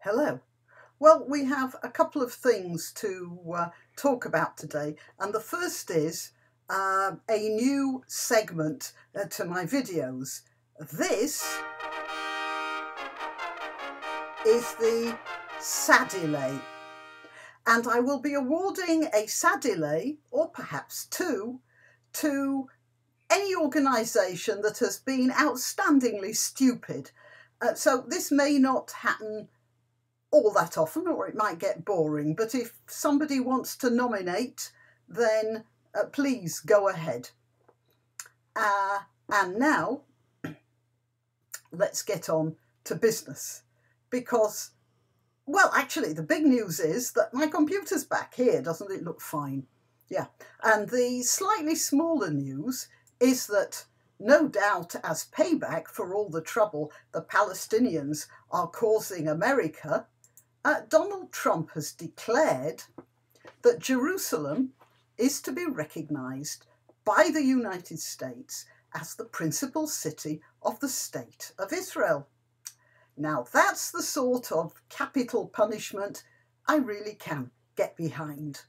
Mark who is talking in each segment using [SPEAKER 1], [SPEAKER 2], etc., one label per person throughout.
[SPEAKER 1] Hello. Well, we have a couple of things to talk about today, and the first is a new segment to my videos. This is the Sadile, and I will be awarding a Sadile, or perhaps two, to any organisation that has been outstandingly stupid. So this may not happen all that often, or it might get boring, but if somebody wants to nominate, then please go ahead. And now let's get on to business, because, well, actually the big news is that my computer's back here. Doesn't it look fine? Yeah. And the slightly smaller news is that, no doubt as payback for all the trouble the Palestinians are causing America, Donald Trump has declared that Jerusalem is to be recognised by the United States as the principal city of the State of Israel. Now, that's the sort of capital punishment I really can get behind.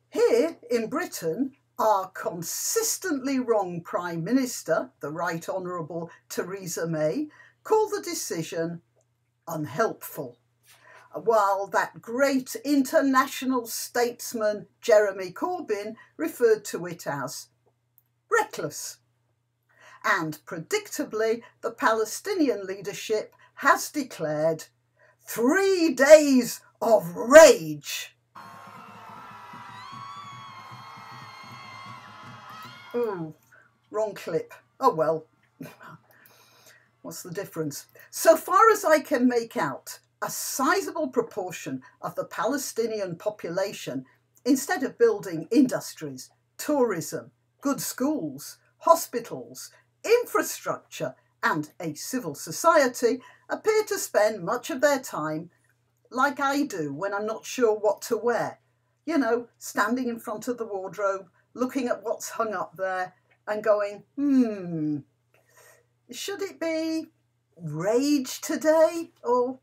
[SPEAKER 1] Here in Britain, our consistently wrong Prime Minister, the Right Honourable Theresa May, called the decision unhelpful, while that great international statesman Jeremy Corbyn referred to it as reckless. And predictably, the Palestinian leadership has declared 3 days of rage. Ooh, wrong clip. Oh well, what's the difference? So far as I can make out, a sizable proportion of the Palestinian population, instead of building industries, tourism, good schools, hospitals, infrastructure, and a civil society, appear to spend much of their time like I do when I'm not sure what to wear. You know, standing in front of the wardrobe, looking at what's hung up there and going, should it be rage today? Or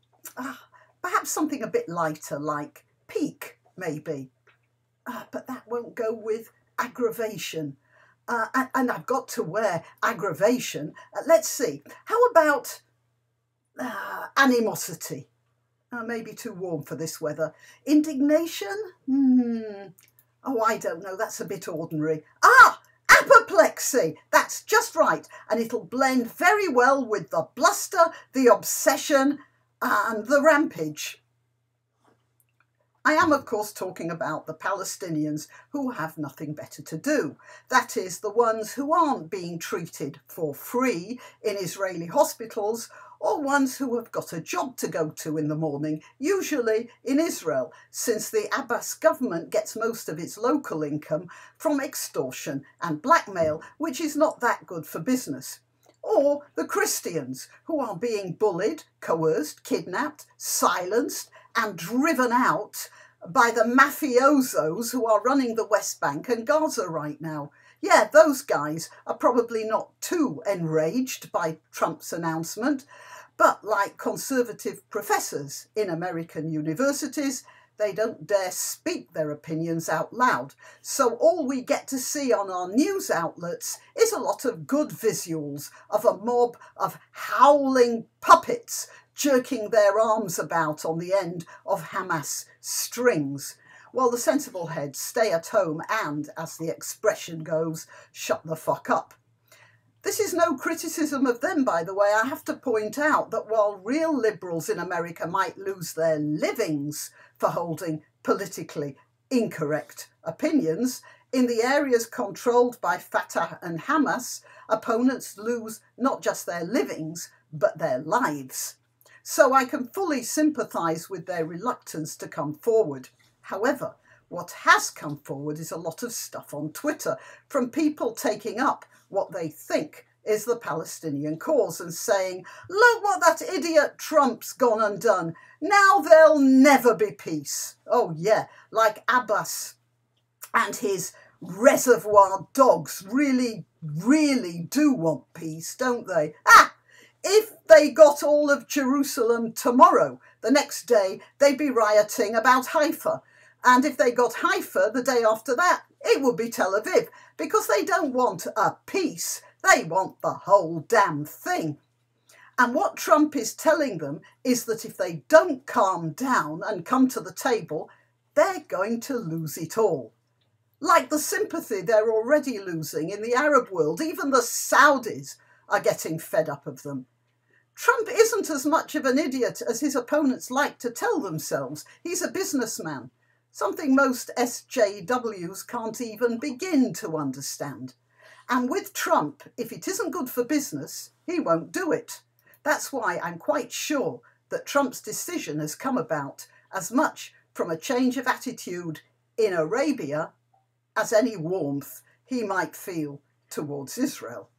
[SPEAKER 1] perhaps something a bit lighter, like peak, maybe. But that won't go with aggravation. And I've got to wear aggravation. Let's see. How about animosity? Maybe too warm for this weather. Indignation? Oh, I don't know. That's a bit ordinary. Apoplexy! That's just right. And it'll blend very well with the bluster, the obsession, and the rampage. I am, of course, talking about the Palestinians who have nothing better to do. That is, the ones who aren't being treated for free in Israeli hospitals, or ones who have got a job to go to in the morning, usually in Israel, since the Abbas government gets most of its local income from extortion and blackmail, which is not that good for business. Or the Christians, who are being bullied, coerced, kidnapped, silenced, and driven out by the mafiosos who are running the West Bank and Gaza right now. Yeah, those guys are probably not too enraged by Trump's announcement, but like conservative professors in American universities, they don't dare speak their opinions out loud. So all we get to see on our news outlets is a lot of good visuals of a mob of howling puppets jerking their arms about on the end of Hamas strings, while the sensible heads stay at home and, as the expression goes, shut the fuck up. This is no criticism of them, by the way. I have to point out that while real liberals in America might lose their livings for holding politically incorrect opinions, in the areas controlled by Fatah and Hamas, opponents lose not just their livings, but their lives. So I can fully sympathise with their reluctance to come forward. However, what has come forward is a lot of stuff on Twitter from people taking up what they think is the Palestinian cause and saying, look what that idiot Trump's gone and done. Now there'll never be peace. Oh yeah, like Abbas and his reservoir dogs really do want peace, don't they? if they got all of Jerusalem tomorrow, the next day they'd be rioting about Haifa. And if they got Haifa the day after that, it would be Tel Aviv, because they don't want a piece, they want the whole damn thing. And what Trump is telling them is that if they don't calm down and come to the table, they're going to lose it all. Like the sympathy they're already losing in the Arab world, even the Saudis are getting fed up of them. Trump isn't as much of an idiot as his opponents like to tell themselves. He's a businessman, something most SJWs can't even begin to understand. And with Trump, if it isn't good for business, he won't do it. That's why I'm quite sure that Trump's decision has come about as much from a change of attitude in Arabia as any warmth he might feel towards Israel.